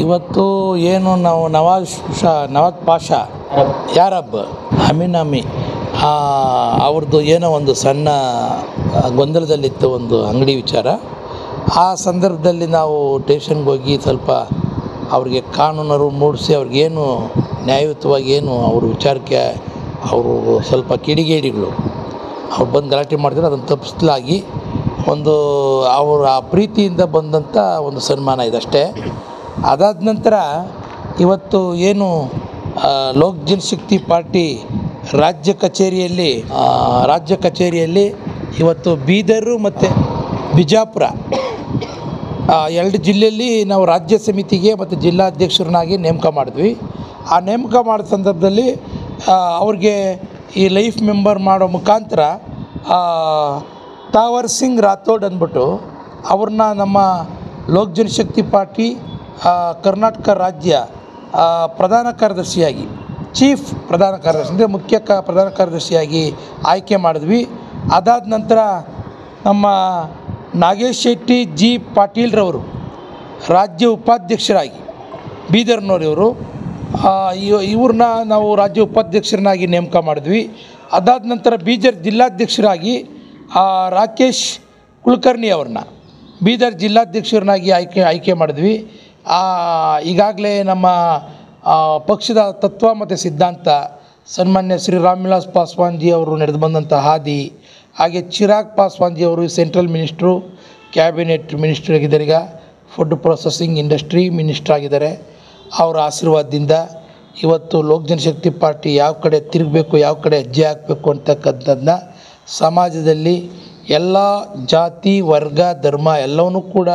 ಇವತ್ತು ಏನು ನಾವು ನವಾಜ್ ಪಾಷಾ ಯಾರಬ್ಬ ಅಮೀನ್ ಅವ್ರದ್ದು ಏನೋ ಒಂದು ಸಣ್ಣ ಗೊಂದಲದಲ್ಲಿತ್ತು ಒಂದು ಅಂಗಡಿ ವಿಚಾರ. ಆ ಸಂದರ್ಭದಲ್ಲಿ ನಾವು ಸ್ಟೇಷನ್ಗೆ ಹೋಗಿ ಸ್ವಲ್ಪ ಅವ್ರಿಗೆ ಕಾನೂನರು ಮೂಡಿಸಿ ಅವ್ರಿಗೇನು ನ್ಯಾಯಯುತವಾಗಿ ಏನು ಅವ್ರ ವಿಚಾರಕ್ಕೆ ಅವರು ಸ್ವಲ್ಪ ಕಿಡಿಗೇಡಿಗಳು ಅವ್ರು ಬಂದು ಗಲಾಟೆ ಮಾಡಿದ್ರೆ ಅದನ್ನು ತಪ್ಪಿಸಲಾಗಿ ಒಂದು ಅವರ ಆ ಪ್ರೀತಿಯಿಂದ ಬಂದಂಥ ಒಂದು ಸನ್ಮಾನ ಇದಷ್ಟೇ. ಅದಾದ ನಂತರ ಇವತ್ತು ಏನು ಲೋಕ್ ಜನಶಕ್ತಿ ಪಾರ್ಟಿ ರಾಜ್ಯ ಕಚೇರಿಯಲ್ಲಿ ಇವತ್ತು ಬೀದರು ಮತ್ತು ಬಿಜಾಪುರ ಎರಡು ಜಿಲ್ಲೆಯಲ್ಲಿ ನಾವು ರಾಜ್ಯ ಸಮಿತಿಗೆ ಮತ್ತು ಜಿಲ್ಲಾಧ್ಯಕ್ಷರನ್ನಾಗಿ ನೇಮಕ ಮಾಡಿದ್ವಿ. ಆ ನೇಮಕ ಮಾಡೋ ಸಂದರ್ಭದಲ್ಲಿ ಅವ್ರಿಗೆ ಈ ಲೈಫ್ ಮೆಂಬರ್ ಮಾಡೋ ಮುಖಾಂತರ ತಾವರ್ ಸಿಂಗ್ ರಾಥೋಡ್ ಅಂದ್ಬಿಟ್ಟು ಅವ್ರನ್ನ ನಮ್ಮ ಲೋಕ್ ಜನಶಕ್ತಿ ಪಾರ್ಟಿ ಕರ್ನಾಟಕ ರಾಜ್ಯ ಪ್ರಧಾನ ಕಾರ್ಯದರ್ಶಿಯಾಗಿ ಪ್ರಧಾನ ಕಾರ್ಯದರ್ಶಿ ಅಂದರೆ ಮುಖ್ಯ ಪ್ರಧಾನ ಕಾರ್ಯದರ್ಶಿಯಾಗಿ ಆಯ್ಕೆ ಮಾಡಿದ್ವಿ. ಅದಾದ ನಂತರ ನಮ್ಮ ನಾಗೇಶ್ ಶೆಟ್ಟಿ ಜಿ ಪಾಟೀಲ್ರವರು ರಾಜ್ಯ ಉಪಾಧ್ಯಕ್ಷರಾಗಿ ಬೀದರ್ನವರು ಇವ್ರನ್ನ ನಾವು ರಾಜ್ಯ ಉಪಾಧ್ಯಕ್ಷರನ್ನಾಗಿ ನೇಮಕ ಮಾಡಿದ್ವಿ. ಅದಾದ ನಂತರ ಬೀದರ್ ಜಿಲ್ಲಾಧ್ಯಕ್ಷರಾಗಿ ರಾಕೇಶ್ ಕುಲಕರ್ಣಿ ಅವ್ರನ್ನ ಬೀದರ್ ಜಿಲ್ಲಾಧ್ಯಕ್ಷರನ್ನಾಗಿ ಆಯ್ಕೆ ಮಾಡಿದ್ವಿ. ಈಗಾಗಲೇ ನಮ್ಮ ಪಕ್ಷದ ತತ್ವ ಮತ್ತು ಸಿದ್ಧಾಂತ ಸನ್ಮಾನ್ಯ ಶ್ರೀ ರಾಮ್ ವಿಲಾಸ್ ಪಾಸ್ವಾನ್ಜಿ ಅವರು ನಡೆದು ಬಂದಂಥ ಹಾದಿ, ಹಾಗೆ ಚಿರಾಗ್ ಪಾಸ್ವಾನ್ಜಿ ಅವರು ಸೆಂಟ್ರಲ್ ಮಿನಿಸ್ಟ್ರು, ಕ್ಯಾಬಿನೆಟ್ ಮಿನಿಸ್ಟ್ರ್ ಆಗಿದ್ದಾರೆ, ಈಗ ಫುಡ್ ಪ್ರೊಸೆಸಿಂಗ್ ಇಂಡಸ್ಟ್ರಿ ಮಿನಿಸ್ಟ್ರ್ ಆಗಿದ್ದಾರೆ. ಅವರ ಆಶೀರ್ವಾದದಿಂದ ಇವತ್ತು ಲೋಕ್ ಜನಶಕ್ತಿ ಪಾರ್ಟಿ ಯಾವ ಕಡೆ ತಿರುಗಬೇಕು, ಯಾವ ಕಡೆ ಹೆಜ್ಜೆ ಹಾಕಬೇಕು ಅಂತಕ್ಕಂಥದ್ದನ್ನ ಸಮಾಜದಲ್ಲಿ ಎಲ್ಲ ಜಾತಿ ವರ್ಗ ಧರ್ಮ ಎಲ್ಲವನ್ನೂ ಕೂಡ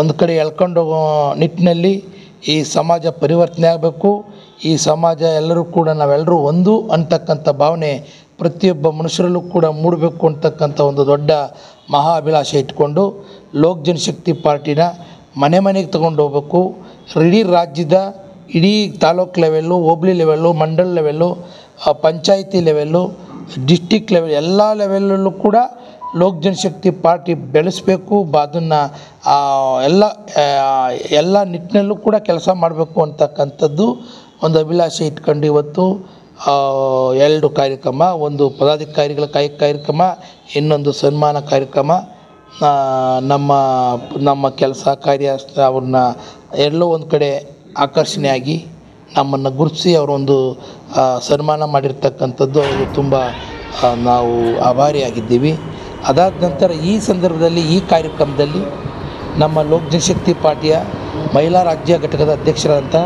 ಒಂದು ಕಡೆ ಎಳ್ಕೊಂಡು ಹೋಗೋ ನಿಟ್ಟಿನಲ್ಲಿ ಈ ಸಮಾಜ ಪರಿವರ್ತನೆ ಆಗಬೇಕು. ಈ ಸಮಾಜ ಎಲ್ಲರೂ ಕೂಡ ನಾವೆಲ್ಲರೂ ಒಂದು ಅಂತಕ್ಕಂಥ ಭಾವನೆ ಪ್ರತಿಯೊಬ್ಬ ಮನುಷ್ಯರಲ್ಲೂ ಕೂಡ ಮೂಡಬೇಕು ಅಂತಕ್ಕಂಥ ಒಂದು ದೊಡ್ಡ ಮಹಾ ಅಭಿಲಾಷೆ ಇಟ್ಕೊಂಡು ಲೋಕ್ ಜನಶಕ್ತಿ ಪಾರ್ಟಿನ ಮನೆಗೆ ತಗೊಂಡು ಹೋಗ್ಬೇಕು. ಇಡೀ ರಾಜ್ಯದ ಇಡೀ taluk level, hobli level, mandal level, panchayat level, district level ಎಲ್ಲ ಲೆವೆಲ್ಲಲ್ಲೂ ಕೂಡ ಲೋಕ್ ಜನಶಕ್ತಿ ಪಾರ್ಟಿ ಬೆಳೆಸಬೇಕು. ಅದನ್ನು ಎಲ್ಲ ನಿಟ್ಟಿನಲ್ಲೂ ಕೂಡ ಕೆಲಸ ಮಾಡಬೇಕು ಅಂತಕ್ಕಂಥದ್ದು ಒಂದು ಅಭಿಲಾಷೆ ಇಟ್ಕೊಂಡು ಇವತ್ತು 2 ಕಾರ್ಯಕ್ರಮ, ಒಂದು ಪದಾಧಿಕಾರಿಗಳ ಕಾರ್ಯಕ್ರಮ, ಇನ್ನೊಂದು ಸನ್ಮಾನ ಕಾರ್ಯಕ್ರಮ. ನಮ್ಮ ಕೆಲಸ ಕಾರ್ಯ ಅವ್ರನ್ನ ಎಲ್ಲೋ ಒಂದು ಕಡೆ ಆಕರ್ಷಣೆಯಾಗಿ ನಮ್ಮನ್ನು ಗುರುತಿಸಿ ಅವರೊಂದು ಸನ್ಮಾನ ಮಾಡಿರ್ತಕ್ಕಂಥದ್ದು ಅವರು ತುಂಬ ನಾವು ಆಭಾರಿಯಾಗಿದ್ದೀವಿ. ಅದಾದ ನಂತರ ಈ ಸಂದರ್ಭದಲ್ಲಿ ಈ ಕಾರ್ಯಕ್ರಮದಲ್ಲಿ ನಮ್ಮ ಲೋಕ್ ಜನಶಕ್ತಿ ಪಾರ್ಟಿಯ ಮಹಿಳಾ ರಾಜ್ಯ ಘಟಕದ ಅಧ್ಯಕ್ಷರಾದಂಥ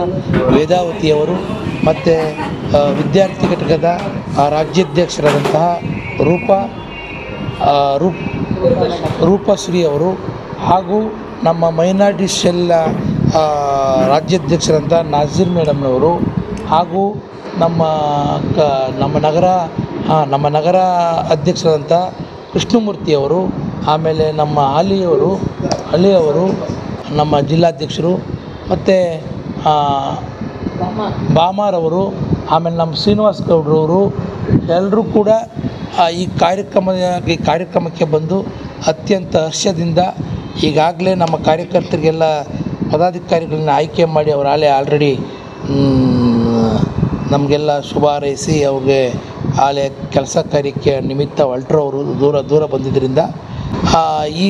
ವೇದಾವತಿಯವರು ಮತ್ತು ವಿದ್ಯಾರ್ಥಿ ಘಟಕದ ರಾಜ್ಯಾಧ್ಯಕ್ಷರಾದಂತಹ ರೂಪಶ್ರೀ ಅವರು ಹಾಗೂ ನಮ್ಮ ಮೈನಾರಿಟಿ ಸೆಲ್ ರಾಜ್ಯಾಧ್ಯಕ್ಷರಾದಂಥ ನಾಜೀರ್ ಮೇಡಮ್ನವರು ಹಾಗೂ ನಮ್ಮ ನಗರ ಅಧ್ಯಕ್ಷರಾದಂಥ ಕೃಷ್ಣಮೂರ್ತಿಯವರು, ಆಮೇಲೆ ನಮ್ಮ ಅಲಿಯವರು ನಮ್ಮ ಜಿಲ್ಲಾಧ್ಯಕ್ಷರು, ಮತ್ತು ಬಾಮಾರವರು, ಆಮೇಲೆ ನಮ್ಮ ಶ್ರೀನಿವಾಸ್ ಗೌಡ್ರವರು ಎಲ್ಲರೂ ಕೂಡ ಈ ಕಾರ್ಯಕ್ರಮಕ್ಕೆ ಬಂದು ಅತ್ಯಂತ ಹರ್ಷದಿಂದ ಈಗಾಗಲೇ ನಮ್ಮ ಕಾರ್ಯಕರ್ತರಿಗೆಲ್ಲ ಪದಾಧಿಕಾರಿಗಳನ್ನ ಆಯ್ಕೆ ಮಾಡಿ ಅವರು ಆಲ್ರೆಡಿ ನಮಗೆಲ್ಲ ಶುಭ ಹಾರೈಸಿ ಅವ್ರಿಗೆ ಕೆಲಸ ಕಾರ್ಯಕ್ಕೆ ನಿಮಿತ್ತ ಹೊರಟರು. ದೂರ ಬಂದಿದ್ದರಿಂದ ಈ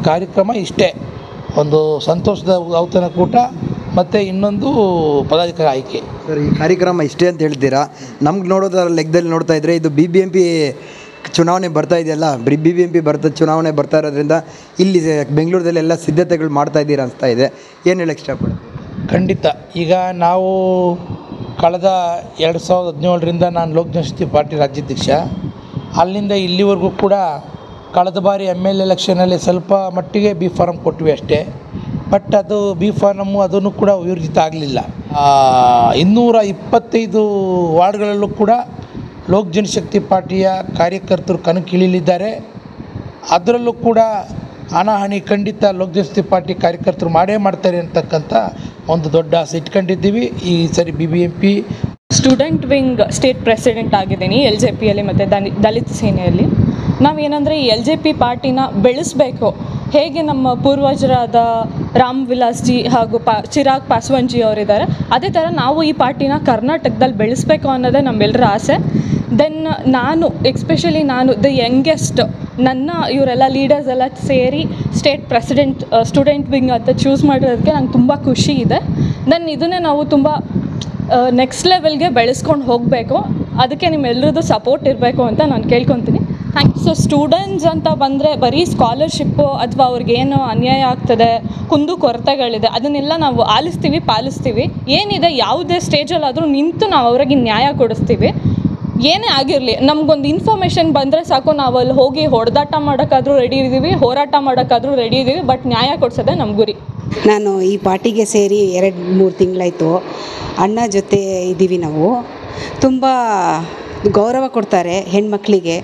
ಕಾರ್ಯಕ್ರಮ ಇಷ್ಟೇ, ಒಂದು ಸಂತೋಷದ ಔತಣಕೂಟ ಮತ್ತು ಇನ್ನೊಂದು ಪದಾಧಿಕಾರಿ ಆಯ್ಕೆ. ಸರ್, ಈ ಕಾರ್ಯಕ್ರಮ ಇಷ್ಟೇ ಅಂತ ಹೇಳ್ತೀರಾ. ನಮ್ಗೆ ನೋಡೋದರ ಲೆಕ್ಕದಲ್ಲಿ ನೋಡ್ತಾ ಇದ್ದರೆ ಇದು BBMP ಚುನಾವಣೆ ಬರ್ತಾ ಇದೆಯಲ್ಲ, BBMP ಚುನಾವಣೆ ಬರ್ತಾ ಇರೋದ್ರಿಂದ ಇಲ್ಲಿ ಬೆಂಗಳೂರಲ್ಲಿ ಎಲ್ಲ ಸಿದ್ಧತೆಗಳು ಮಾಡ್ತಾ ಇದ್ದೀರಾ ಅನಿಸ್ತಾ ಇದೆ. ಏನು ಹೇಳಕ್ಕೆ ಇಷ್ಟಪಡ್ತೀನಿ? ಖಂಡಿತ. ಈಗ ನಾವು ಕಳೆದ 2017ರಿಂದ ನಾನು ಲೋಕ್ ಜನಶಕ್ತಿ ಪಾರ್ಟಿ ರಾಜ್ಯಾಧ್ಯಕ್ಷ. ಅಲ್ಲಿಂದ ಇಲ್ಲಿವರೆಗೂ ಕೂಡ ಕಳೆದ ಬಾರಿ ML ಎಲೆಕ್ಷನಲ್ಲಿ ಸ್ವಲ್ಪ ಮಟ್ಟಿಗೆ ಬಿ ಫಾರಮ್ ಕೊಟ್ವಿ ಅಷ್ಟೇ. ಬಟ್ ಅದು ಬಿ ಫಾರಮ್ಮು ಅದನ್ನು ಕೂಡ ವಿವರ್ಜಿತ ಆಗಲಿಲ್ಲ. 225 ವಾರ್ಡ್ಗಳಲ್ಲೂ ಕೂಡ ಲೋಕ್ ಜನಶಕ್ತಿ ಪಾರ್ಟಿಯ ಕಾರ್ಯಕರ್ತರು ಕಣಕ್ಕಿಳಿಯಲಿದ್ದಾರೆ. ಅದರಲ್ಲೂ ಕೂಡ ಹಣಾಹಣಿ ಖಂಡಿತ ಲೋಕ್ ಜನಶಕ್ತಿ ಪಾರ್ಟಿ ಕಾರ್ಯಕರ್ತರು ಮಾಡ್ತಾರೆ ಅಂತಕ್ಕಂಥ ಒಂದು ದೊಡ್ಡ ಆಸೆ ಇಟ್ಕೊಂಡಿದ್ದೀವಿ. ಈ ಸರಿ BBMP student wing state president ಆಗಿದ್ದೀನಿ LJPಯಲ್ಲಿ ಮತ್ತು ದಲಿತ ಸೇನೆಯಲ್ಲಿ. ನಾವೇನಂದರೆ ಈ LJP ಪಾರ್ಟಿನ ಬೆಳೆಸಬೇಕು, ಹೇಗೆ ನಮ್ಮ ಪೂರ್ವಜರಾದ ರಾಮ್ ವಿಲಾಸ್ ಜಿ ಹಾಗೂ ಚಿರಾಗ್ ಪಾಸ್ವಾನ್ ಜಿ ಅವರಿದ್ದಾರೆ, ಅದೇ ಥರ ನಾವು ಈ ಪಾರ್ಟಿನ ಕರ್ನಾಟಕದಲ್ಲಿ ಬೆಳೆಸಬೇಕು ಅನ್ನೋದೇ ನಮ್ಮೆಲ್ಲರ ಆಸೆ. ದೆನ್ ನಾನು ಎಕ್ಸ್ಪೆಷಲಿ ನಾನು ದ ಯಂಗೆಸ್ಟ್, ನನ್ನ ಇವರೆಲ್ಲ ಲೀಡರ್ಸ್ ಎಲ್ಲ ಸೇರಿ ಸ್ಟೇಟ್ ಪ್ರೆಸಿಡೆಂಟ್ ಸ್ಟೂಡೆಂಟ್ ವಿಂಗ್ ಅಂತ ಚೂಸ್ ಮಾಡಿರೋದಕ್ಕೆ ನಂಗೆ ತುಂಬ ಖುಷಿ ಇದೆ. ದೆನ್ ಇದನ್ನೇ ನಾವು ತುಂಬ ನೆಕ್ಸ್ಟ್ ಲೆವೆಲ್ಗೆ ಬೆಳೆಸ್ಕೊಂಡು ಹೋಗಬೇಕು. ಅದಕ್ಕೆ ನಿಮ್ಮೆಲ್ಲರದ್ದು ಸಪೋರ್ಟ್ ಇರಬೇಕು ಅಂತ ನಾನು ಕೇಳ್ಕೊತೀನಿ. ಸೊ ಸ್ಟೂಡೆಂಟ್ಸ್ ಅಂತ ಬಂದರೆ ಬರೀ ಸ್ಕಾಲರ್ಶಿಪ್ಪು ಅಥವಾ ಅವ್ರಿಗೇನು ಅನ್ಯಾಯ ಆಗ್ತದೆ, ಕುಂದು ಕೊರತೆಗಳಿದೆ, ಅದನ್ನೆಲ್ಲ ನಾವು ಆಲಿಸ್ತೀವಿ, ಪಾಲಿಸ್ತೀವಿ. ಏನಿದೆ ಯಾವುದೇ ಸ್ಟೇಜಲ್ಲಾದರೂ ನಿಂತು ನಾವು ಅವ್ರಿಗೆ ನ್ಯಾಯ ಕೊಡಿಸ್ತೀವಿ. ಏನೇ ಆಗಿರಲಿ, ನಮಗೊಂದು ಇನ್ಫಾರ್ಮೇಷನ್ ಬಂದರೆ ಸಾಕು, ನಾವು ಅಲ್ಲಿ ಹೋಗಿ ಹೊಡೆದಾಟ ಮಾಡೋಕ್ಕಾದ್ರೂ ರೆಡಿ ಇದ್ದೀವಿ, ಹೋರಾಟ ಮಾಡೋಕ್ಕಾದ್ರೂ ರೆಡಿ ಇದ್ದೀವಿ. ಬಟ್ ನ್ಯಾಯ ಕೊಡಿಸೋದೇ ನಮ್ಮ ಗುರಿ. ನಾನು ಈ ಪಾರ್ಟಿಗೆ ಸೇರಿ 2-3 ತಿಂಗಳಾಯಿತು. ಅಣ್ಣ ಜೊತೆ ಇದ್ದೀವಿ ನಾವು. ತುಂಬ ಗೌರವ ಕೊಡ್ತಾರೆ ಹೆಣ್ಮಕ್ಳಿಗೆ.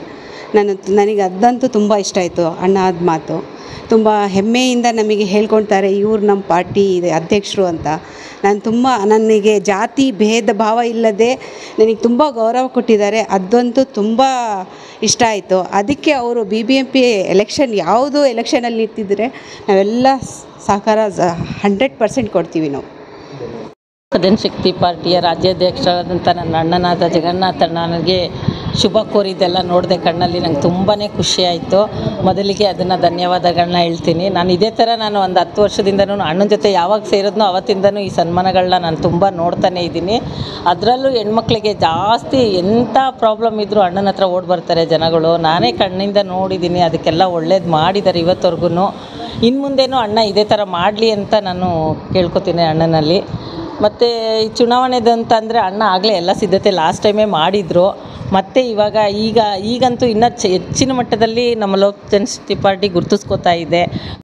ನನಗೆ ಅದಂತೂ ತುಂಬ ಇಷ್ಟ ಆಯಿತು. ಅಣ್ಣ ಆದ ಮಾತು ತುಂಬ ಹೆಮ್ಮೆಯಿಂದ ನಮಗೆ ಹೇಳ್ಕೊಳ್ತಾರೆ, ಇವ್ರು ನಮ್ಮ ಪಾರ್ಟಿ ಇದೆ ಅಧ್ಯಕ್ಷರು ಅಂತ. ನನಗೆ ಜಾತಿ ಭೇದ ಭಾವ ಇಲ್ಲದೆ ನನಗೆ ತುಂಬ ಗೌರವ ಕೊಟ್ಟಿದ್ದಾರೆ. ಅದಂತೂ ತುಂಬ ಇಷ್ಟ ಆಯಿತು. ಅದಕ್ಕೆ ಅವರು BBMP ಎಲೆಕ್ಷನ್ ಯಾವುದೋ ಎಲೆಕ್ಷನಲ್ಲಿ ನಿಂತಿದ್ದರೆ ನಾವೆಲ್ಲ ಸಹಕಾರ 100% ಕೊಡ್ತೀವಿ ನಾವು. ಜನಶಕ್ತಿ ಪಾರ್ಟಿಯ ರಾಜ್ಯಾಧ್ಯಕ್ಷರಾದಂಥ ನನ್ನ ಅಣ್ಣನಾದ ಜಗನ್ನಾಥ ನನಗೆ ಶುಭ ಕೋರಿದ್ದೆಲ್ಲ ನೋಡಿದೆ ಕಣ್ಣಲ್ಲಿ. ನಂಗೆ ತುಂಬಾ ಖುಷಿಯಾಯಿತು. ಮೊದಲಿಗೆ ಅದನ್ನು ಧನ್ಯವಾದಗಳನ್ನ ಹೇಳ್ತೀನಿ. ನಾನು ಇದೇ ಥರ ನಾನು ಒಂದು 10 ವರ್ಷದಿಂದನೂ ಅಣ್ಣನ ಜೊತೆ ಯಾವಾಗ ಸೇರಿದ್ನೋ ಅವತ್ತಿಂದನೂ ಈ ಸನ್ಮಾನಗಳನ್ನ ನಾನು ತುಂಬ ನೋಡ್ತಾನೇ ಇದ್ದೀನಿ. ಅದರಲ್ಲೂ ಹೆಣ್ಮಕ್ಳಿಗೆ ಜಾಸ್ತಿ ಎಂಥ ಪ್ರಾಬ್ಲಮ್ ಇದ್ದರೂ ಅಣ್ಣನ ಹತ್ರ ಓಡಿ ಬರ್ತಾರೆ ಜನಗಳು. ನಾನೇ ಕಣ್ಣಿಂದ ನೋಡಿದ್ದೀನಿ. ಅದಕ್ಕೆಲ್ಲ ಒಳ್ಳೇದು ಮಾಡಿದ್ದಾರೆ ಇವತ್ತವರೆಗೂ. ಇನ್ನು ಮುಂದೇನೂ ಅಣ್ಣ ಇದೇ ಥರ ಮಾಡಲಿ ಅಂತ ನಾನು ಕೇಳ್ಕೊತೀನಿ ಅಣ್ಣನಲ್ಲಿ. ಮತ್ತು ಈ ಚುನಾವಣೆದಂತಂದರೆ ಅಣ್ಣ ಆಗಲೇ ಎಲ್ಲ ಸಿದ್ಧತೆ ಲಾಸ್ಟ್ ಟೈಮೇ ಮಾಡಿದರು. ಮತ್ತು ಈಗಂತೂ ಇನ್ನೂ ಹೆಚ್ಚಿನ ಮಟ್ಟದಲ್ಲಿ ನಮ್ಮ ಲೋಕ ಜನಶಕ್ತಿ ಪಾರ್ಟಿ ಗುರುತಿಸ್ಕೋತಾ ಇದೆ.